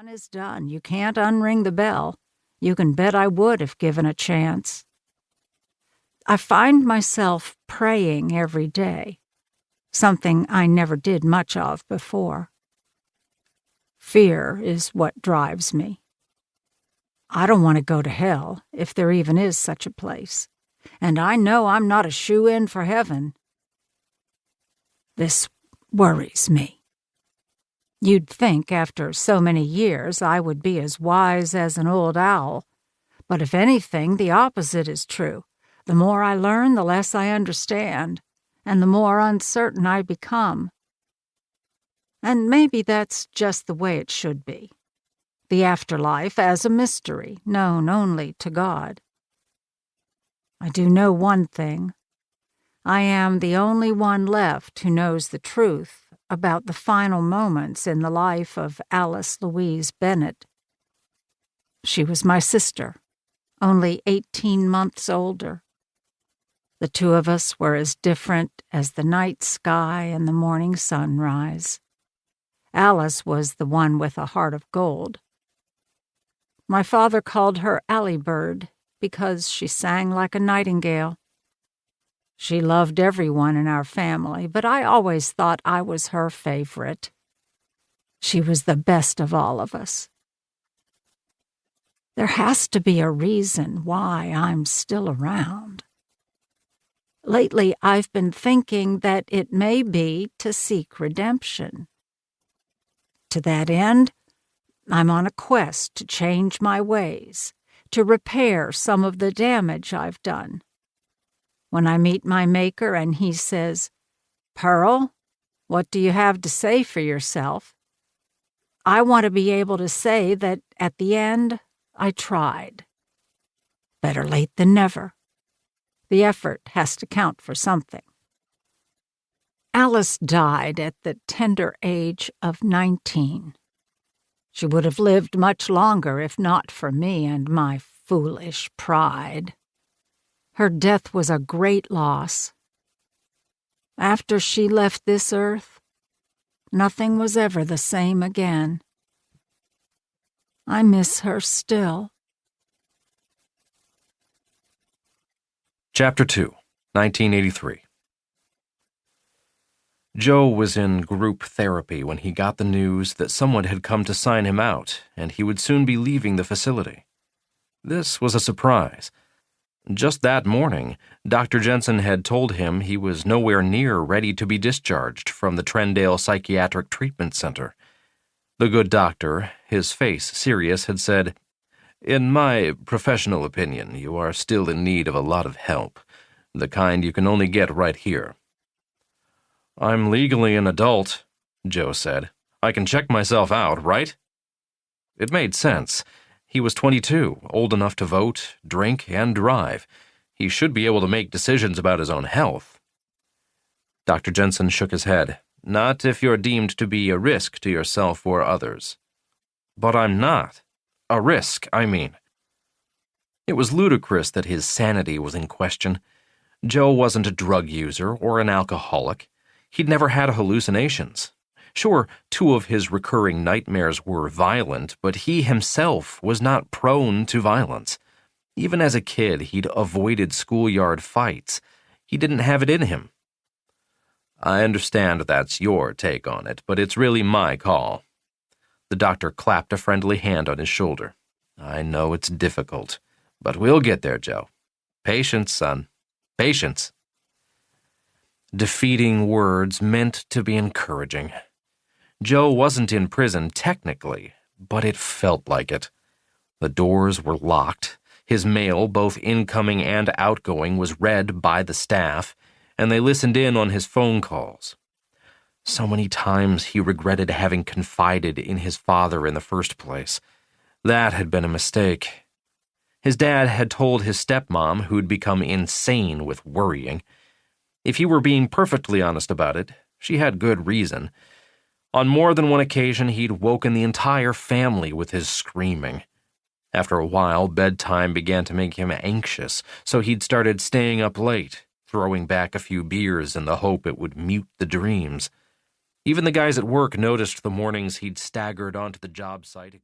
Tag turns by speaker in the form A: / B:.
A: Done is done. You can't unring the bell. You can bet I would if given a chance. I find myself praying every day, something I never did much of before. Fear is what drives me. I don't want to go to hell, if there even is such a place, and I know I'm not a shoo-in for heaven. This worries me. You'd think after so many years I would be as wise as an old owl, but if anything, the opposite is true. The more I learn, the less I understand, and the more uncertain I become. And maybe that's just the way it should be. The afterlife as a mystery, known only to God. I do know one thing. I am the only one left who knows the truth about the final moments in the life of Alice Louise Bennett. She was my sister, only 18 months older. The two of us were as different as the night sky and the morning sunrise. Alice was the one with a heart of gold. My father called her Allie Bird because she sang like a nightingale. She loved everyone in our family, but I always thought I was her favorite. She was the best of all of us. There has to be a reason why I'm still around. Lately, I've been thinking that it may be to seek redemption. To that end, I'm on a quest to change my ways, to repair some of the damage I've done. When I meet my Maker and he says, "Pearl, what do you have to say for yourself?" I want to be able to say that at the end, I tried. Better late than never. The effort has to count for something. Alice died at the tender age of 19. She would have lived much longer if not for me and my foolish pride. Her death was a great loss. After she left this earth, nothing was ever the same again. I miss her still.
B: Chapter 2, 1983. Joe was in group therapy when he got the news that someone had come to sign him out and he would soon be leaving the facility. This was a surprise. Just that morning, Dr. Jensen had told him he was nowhere near ready to be discharged from the Trendale Psychiatric Treatment Center. The good doctor, his face serious, had said, "In my professional opinion, you are still in need of a lot of help, the kind you can only get right here." "I'm legally an adult," Joe said. "I can check myself out, right?" It made sense. He was 22, old enough to vote, drink, and drive. He should be able to make decisions about his own health. Dr. Jensen shook his head. "Not if you're deemed to be a risk to yourself or others." "But I'm not. A risk, I mean." It was ludicrous that his sanity was in question. Joe wasn't a drug user or an alcoholic. He'd never had hallucinations. Sure, 2 of his recurring nightmares were violent, but he himself was not prone to violence. Even as a kid, he'd avoided schoolyard fights. He didn't have it in him. "I understand that's your take on it, but it's really my call." The doctor clapped a friendly hand on his shoulder. "I know it's difficult, but we'll get there, Joe. Patience, son. Patience." Defeating words meant to be encouraging. Joe wasn't in prison technically, but it felt like it. The doors were locked. His mail, both incoming and outgoing, was read by the staff, and they listened in on his phone calls. So many times he regretted having confided in his father in the first place. That had been a mistake. His dad had told his stepmom, who'd become insane with worrying. If he were being perfectly honest about it, she had good reason. On more than one occasion, he'd woken the entire family with his screaming. After a while, bedtime began to make him anxious, so he'd started staying up late, throwing back a few beers in the hope it would mute the dreams. Even the guys at work noticed the mornings he'd staggered onto the job site.